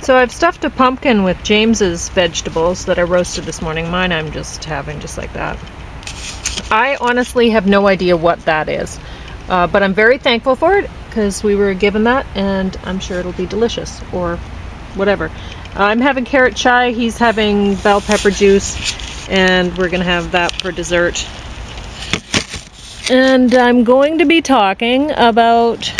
So I've stuffed a pumpkin with James's vegetables that I roasted this morning. Mine I'm just having just like that. I honestly have no idea what that is, but I'm very thankful for it because we were given that, and I'm sure it'll be delicious or whatever. I'm having carrot chai, he's having bell pepper juice, and we're gonna have that for dessert. And I'm going to be talking about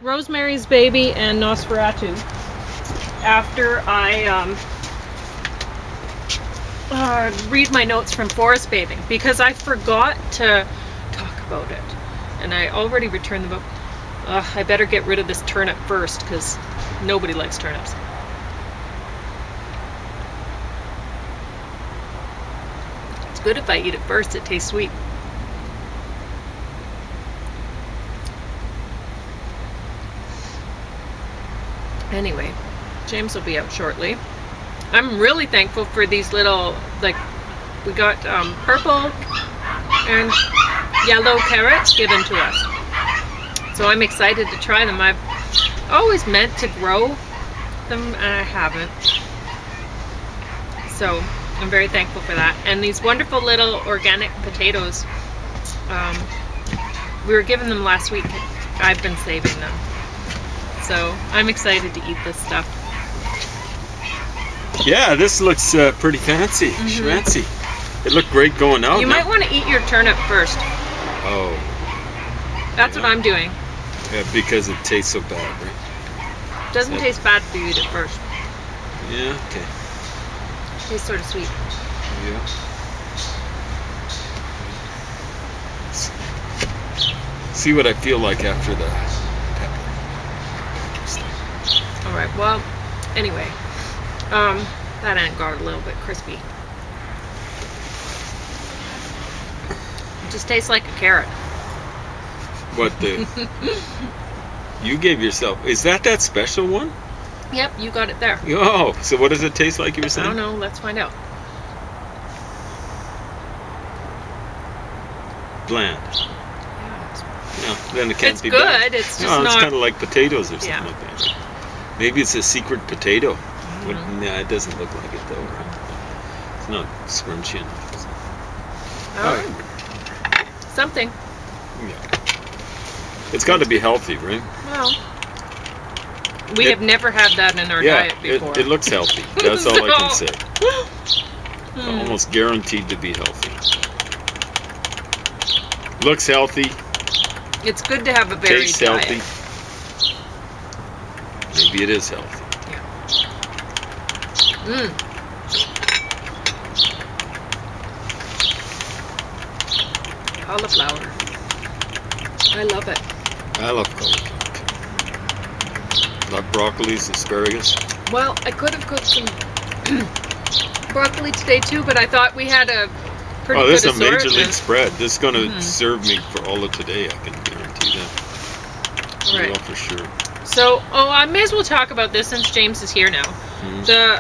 Rosemary's Baby and Nosferatu after I read my notes from forest bathing, because I forgot to talk about it and I already returned the book. I better get rid of this turnip first because nobody likes turnips. It's good if I eat it first, it tastes sweet. Anyway, James will be out shortly. I'm really thankful for these little, like, we got purple and yellow carrots given to us. So I'm excited to try them. I've always meant to grow them and I haven't. So I'm very thankful for that. And these wonderful little organic potatoes, we were given them last week. I've been saving them. So I'm excited to eat this stuff. Yeah, this looks pretty fancy, schmancy. It looked great going out. You might want to eat your turnip first. Oh. That's what I'm doing. Yeah, because it tastes so bad, right? It doesn't taste bad if you eat it first. Yeah, okay. It tastes sort of sweet. Yeah. See what I feel like after the pepper. Alright, well, anyway. That end got a little bit crispy. It just tastes like a carrot. What the? You gave yourself. Is that special one? Yep, you got it there. Oh, so what does it taste like you were saying? I don't know, let's find out. Bland. Yeah, No, then it can't be good. bad. It's just no, not. It's kind of like potatoes or something Yeah. like that. Maybe it's a secret potato. Nah, it doesn't look like it though. Right? It's not scrunchy enough. Alright. Something. Yeah. It's got to be healthy, right? Well, we have never had that in our diet before. It looks healthy. That's all I can say. Hmm. Almost guaranteed to be healthy. Looks healthy. It's good to have a varied Tastes diet. healthy. Maybe it is healthy. Mmm. Cauliflower. I love it. I love cauliflower. Love broccolis, asparagus. Well, I could have cooked some broccoli today too, but I thought we had a pretty good this is a assortment. major league spread. This is going to serve me for all of today, I can guarantee that. Right. Well, for sure. So, I may as well talk about this since James is here now. The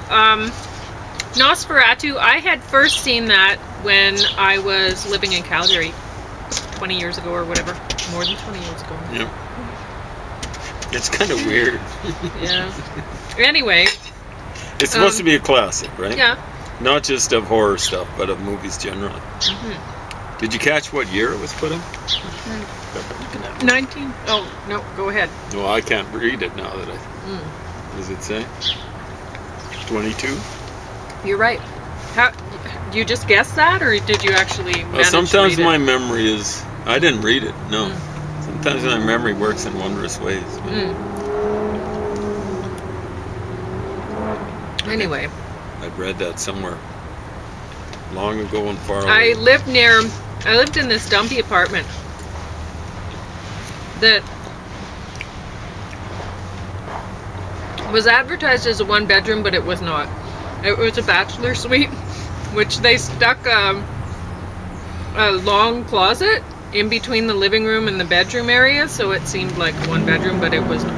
Nosferatu, I had first seen that when I was living in Calgary 20 years ago or whatever. More than 20 years ago. Yeah. It's kind of weird. Yeah. Anyway. It's supposed to be a classic, right? Yeah. Not just of horror stuff, but of movies generally. Did you catch what year it was put in? 19. Oh, no, go ahead. No, I can't read it now that I... Does it say? 22? You're right. How, you just guessed that, or did you actually manage sometimes to read my it? memory is... I didn't read it, no. Sometimes my memory works in wondrous ways. Anyway. I'd read that somewhere long ago and far away. I lived in this dumpy apartment that was advertised as a one bedroom, but it was not. It was a bachelor suite, which they stuck a long closet in between the living room and the bedroom area, so it seemed like one bedroom, but it was not.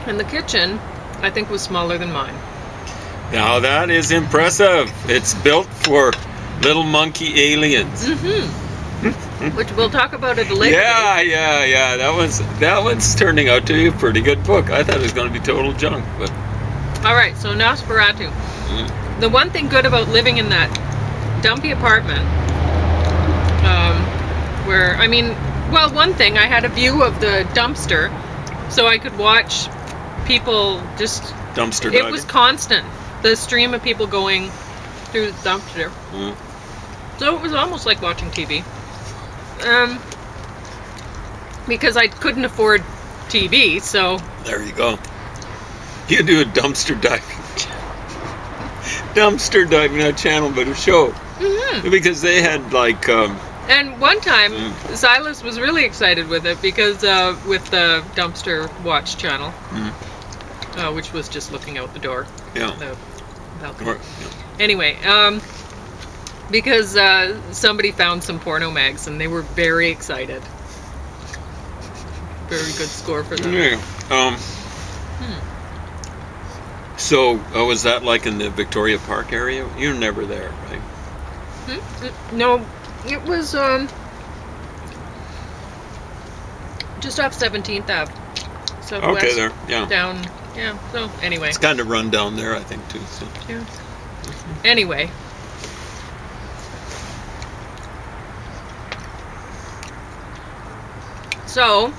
And the kitchen, I think, was smaller than mine. Now that is impressive. It's built for little monkey aliens. which we'll talk about at a later date. Yeah. That one's turning out to be a pretty good book. I thought it was going to be total junk, but. All right, so Nosferatu. The one thing good about living in that dumpy apartment, one thing, I had a view of the dumpster, so I could watch people just... Dumpster diving? It was constant, the stream of people going through the dumpster. So it was almost like watching TV. Because I couldn't afford TV, so... There you go. You do a dumpster diving. Dumpster diving, not channel, but a show. Because they had like... and one time, Silas was really excited with it because with the dumpster watch channel, which was just looking out the door. Yeah. The balcony. Anyway, because somebody found some porno mags and they were very excited. Very good score for them. Yeah. So, was that like in the Victoria Park area? You're never there, right? No, it was just off 17th Ave. Southwest. Okay, there, yeah. Down, yeah, so anyway. It's kind of run down there, I think, too. So. Yeah. Anyway. So,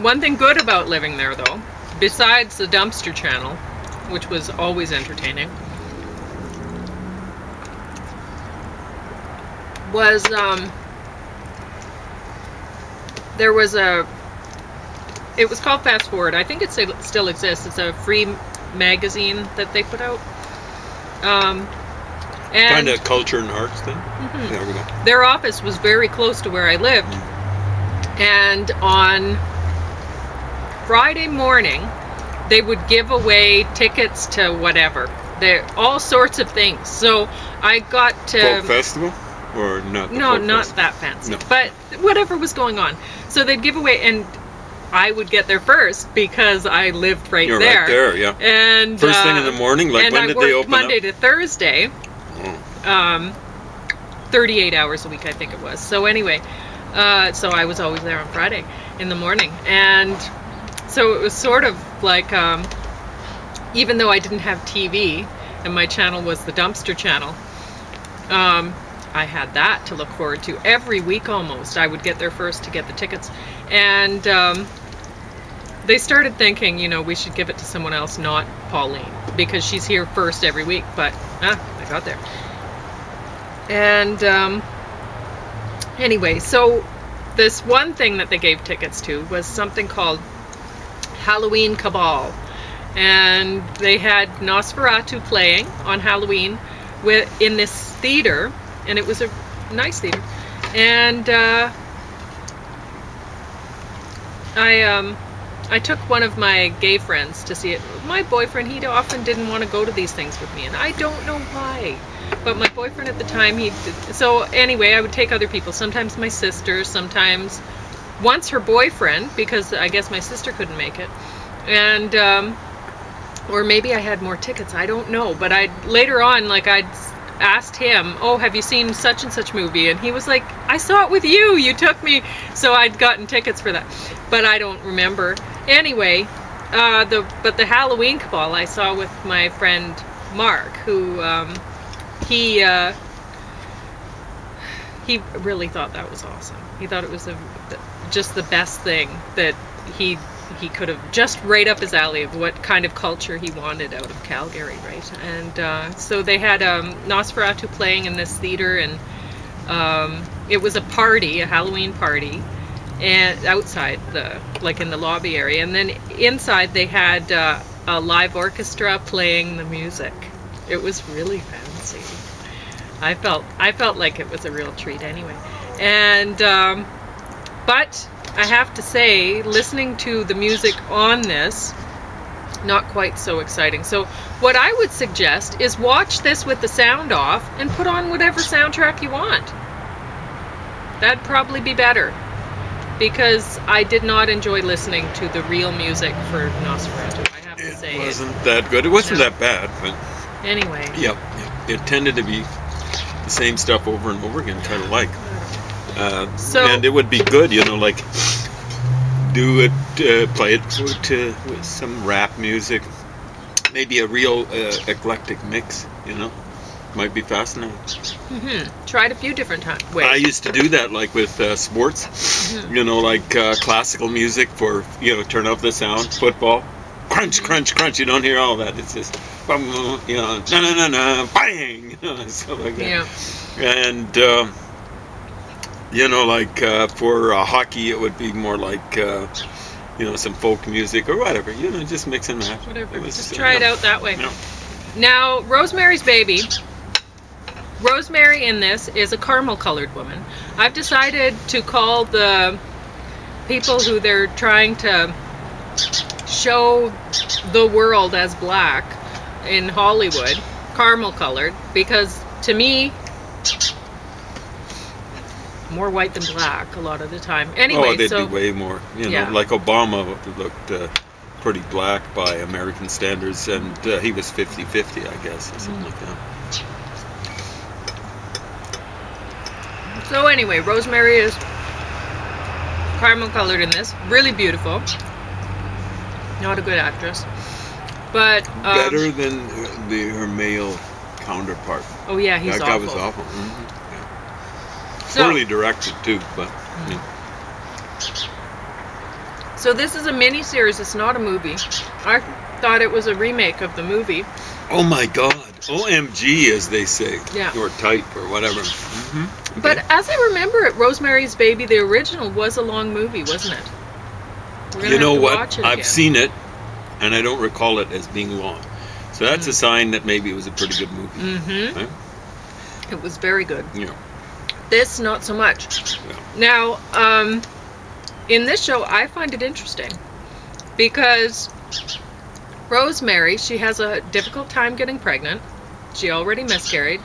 one thing good about living there, though, besides the dumpster channel, which was always entertaining, was there was it was called Fast Forward. I think it still exists. It's a free magazine that they put out. And Kind of culture and arts thing? There we go. Their office was very close to where I lived. And on Friday morning, they would give away tickets to whatever. All sorts of things. So I got to... Folk festival? Or not? No, not that fancy. No. But whatever was going on. So they'd give away, and I would get there first because I lived right You're there. right there, yeah. And first thing in the morning, like when did they open Monday up? to Thursday. 38 hours a week, I think it was. So anyway, so I was always there on Friday in the morning. And so it was sort of like, even though I didn't have TV and my channel was the dumpster channel, I had that to look forward to every week almost. I would get there first to get the tickets. And they started thinking, we should give it to someone else, not Pauline, because she's here first every week. But I got there. And anyway, so this one thing that they gave tickets to was something called Halloween Cabal. And they had Nosferatu playing on Halloween in this theater. And it was a nice theater. And I took one of my gay friends to see it. My boyfriend, he often didn't want to go to these things with me, and I don't know why. But my boyfriend at the time, he did. So anyway, I would take other people. Sometimes my sister, sometimes once her boyfriend, because I guess my sister couldn't make it. And or maybe I had more tickets, I don't know. But later on, I'd asked him, oh, have you seen such and such movie? And he was like, I saw it with you, you took me. So I'd gotten tickets for that, but I don't remember. Anyway, but the Halloween Cabal I saw with my friend Mark, who he really thought that was awesome. He thought it was just the best thing that he could have, just right up his alley of what kind of culture he wanted out of Calgary, right? And so they had Nosferatu playing in this theater, and it was a party, a Halloween party, and outside in the lobby area, and then inside they had a live orchestra playing the music. It was really fancy. I felt like it was a real treat anyway. And but I have to say, listening to the music on this, not quite so exciting. So what I would suggest is watch this with the sound off and put on whatever soundtrack you want. That'd probably be better, because I did not enjoy listening to the real music for Nosferatu, I have to say. It wasn't that good. It wasn't that bad, but... Anyway. Yep. It tended to be the same stuff over and over again, kind of like. And it would be good, like do it, play it with some rap music, maybe a real eclectic mix. Might be fascinating. Tried a few different ways. I used to do that, like with sports. Like classical music for turn off the sound. Football, crunch, crunch, crunch. You don't hear all that. It's just na na na bang, stuff like that. Yeah. And like for hockey, it would be more like some folk music or whatever. Just mix and match. Whatever. Just try it out that way. Now, Rosemary's Baby. Rosemary in this is a caramel-colored woman. I've decided to call the people who they're trying to show the world as black in Hollywood caramel-colored, because to me, more white than black a lot of the time. Anyway, they'd be way more. Like Obama looked pretty black by American standards, and he was 50-50, I guess, or something like that. So anyway, Rosemary is caramel colored in this. Really beautiful. Not a good actress. But better than her male counterpart. Oh yeah, he's awful. That guy was awful. Yeah. So, poorly directed too, but So this is a mini-series, it's not a movie. I thought it was a remake of the movie. Oh my god. OMG, as they say. Yeah. Or type, or whatever. Okay. But as I remember it, Rosemary's Baby, the original, was a long movie, wasn't it? You know what? I've seen it, and I don't recall it as being long. So that's a sign that maybe it was a pretty good movie. Right? It was very good. Yeah. This, not so much. Yeah. Now, in this show, I find it interesting because Rosemary, she has a difficult time getting pregnant. She already miscarried,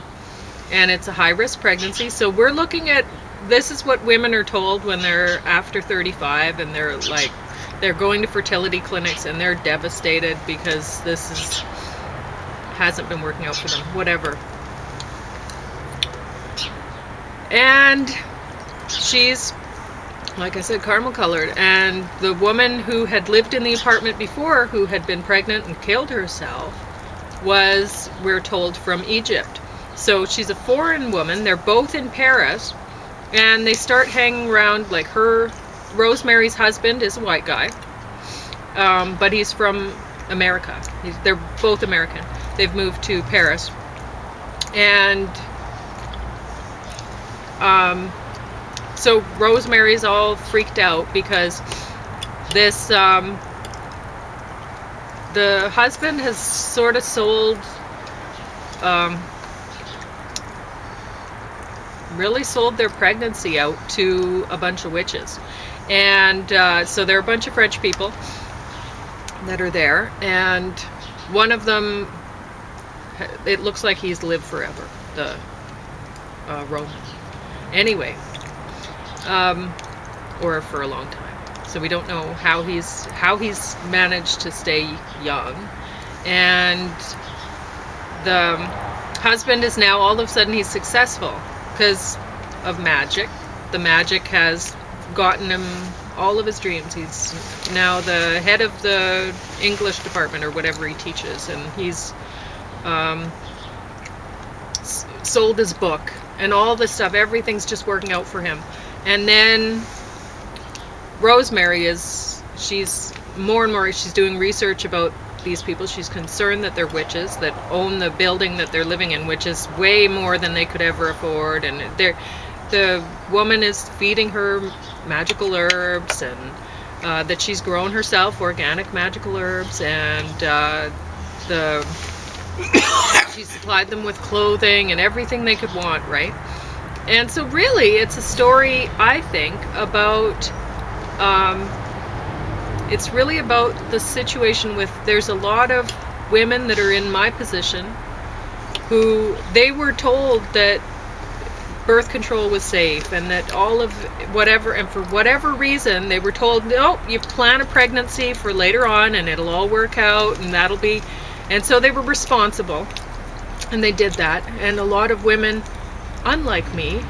and it's a high-risk pregnancy. So we're looking at, this is what women are told when they're after 35, and they're going to fertility clinics, and they're devastated because this hasn't been working out for them, whatever. And she's, like I said, caramel colored, and the woman who had lived in the apartment before, who had been pregnant and killed herself, was, we're told, from Egypt. So she's a foreign woman. They're both in Paris, and they start hanging around. Like Rosemary's husband is a white guy, but he's from America. They're both American. They've moved to Paris, and so Rosemary's all freaked out because this the husband has sort of really sold their pregnancy out to a bunch of witches. And so there are a bunch of French people that are there, and one of them, it looks like he's lived forever, the Roman. Anyway, or for a long time. So we don't know how he's managed to stay young. And the husband is now, all of a sudden, he's successful because of magic. The magic has gotten him all of his dreams. He's now the head of the English department or whatever he teaches, and he's sold his book and all this stuff. Everything's just working out for him. And then Rosemary she's more and more, she's doing research about these people. She's concerned that they're witches that own the building that they're living in, which is way more than they could ever afford. And the woman is feeding her magical herbs, and that she's grown herself organic magical herbs, and she supplied them with clothing and everything they could want, right? And so really it's a story, I think, about it's really about the situation with, there's a lot of women that are in my position who, they were told that birth control was safe and that all of whatever, and for whatever reason they were told, no, you plan a pregnancy for later on and it'll all work out and that'll be, and so they were responsible and they did that. And a lot of women, unlike me,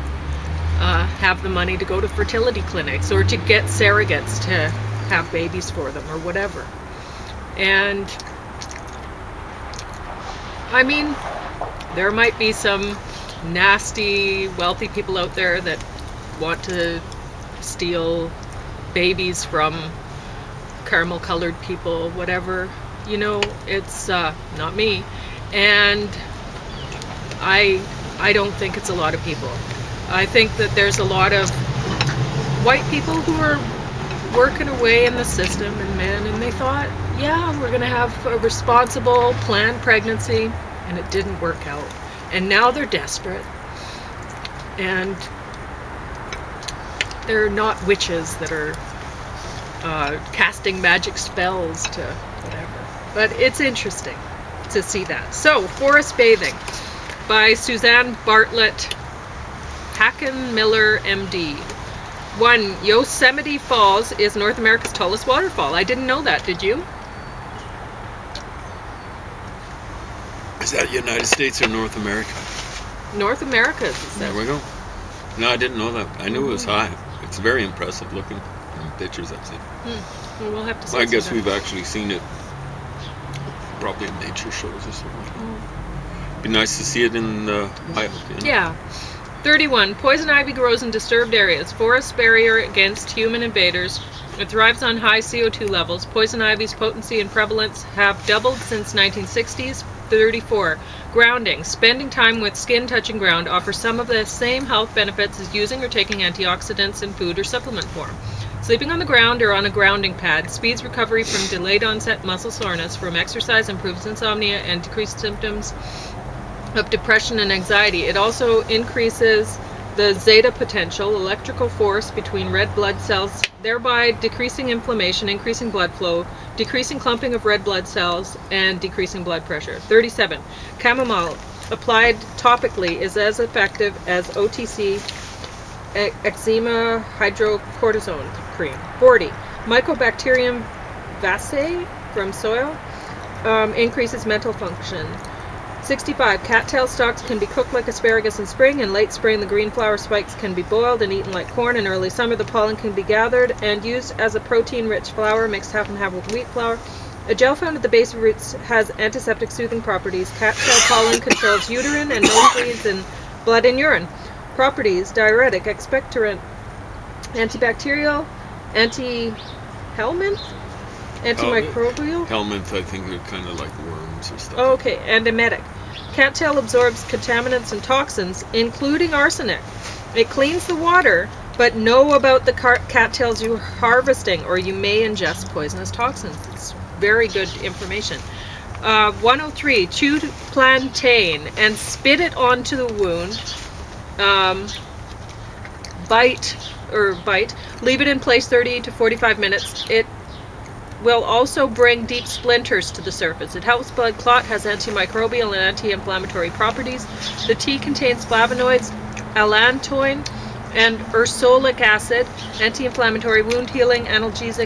have the money to go to fertility clinics or to get surrogates to have babies for them or whatever. And I mean, there might be some nasty, wealthy people out there that want to steal babies from caramel colored people, whatever. You know, it's not me. And I don't think it's a lot of people. I think that there's a lot of white people who are working away in the system and men, and they thought, yeah, we're going to have a responsible planned pregnancy, and it didn't work out. And now they're desperate. And they're not witches that are casting magic spells to whatever. But it's interesting to see that. So, Forest Bathing by Suzanne Bartlett Hacken Miller, MD. 1. Yosemite Falls is North America's tallest waterfall. I didn't know that, did you? Is that United States or North America? North America, it says. There we go. No, I didn't know that. I knew it was high. It's very impressive looking in pictures I've seen. Well, we'll have to see. I guess we've actually seen it probably in nature shows or something like that. Be nice to see it in the wild. You know? Yeah. 31. Poison ivy grows in disturbed areas. Forest barrier against human invaders. It thrives on high CO2 levels. Poison ivy's potency and prevalence have doubled since 1960s. 34. Grounding. Spending time with skin-touching ground offers some of the same health benefits as using or taking antioxidants in food or supplement form. Sleeping on the ground or on a grounding pad speeds recovery from delayed onset muscle soreness from exercise, improves insomnia, and decreases symptoms of depression and anxiety. It also increases the zeta potential, electrical force between red blood cells, thereby decreasing inflammation, increasing blood flow, decreasing clumping of red blood cells, and decreasing blood pressure. 37. Chamomile, applied topically, is as effective as OTC eczema hydrocortisone cream. 40. Mycobacterium vaccae from soil increases mental function. 65. Cattail stalks can be cooked like asparagus in spring. In late spring, the green flower spikes can be boiled and eaten like corn. In early summer, the pollen can be gathered and used as a protein-rich flour mixed half and half with wheat flour. A gel found at the base of roots has antiseptic soothing properties. Cattail pollen controls uterine and nosebleeds and blood and urine. Properties: diuretic, expectorant, antibacterial, anti-helminth, antimicrobial. Helminth, I think they're kind of like worms or stuff. Oh, okay, and emetic. Cattail absorbs contaminants and toxins, including arsenic. It cleans the water, but know about the cattails you're harvesting, or you may ingest poisonous toxins. It's very good information. 103. Chew plantain and spit it onto the wound. Bite. Leave it in place 30 to 45 minutes. It will also bring deep splinters to the surface. It helps blood clot, has antimicrobial and anti-inflammatory properties. The tea contains flavonoids, allantoin, and ursolic acid, anti-inflammatory, wound healing, analgesic,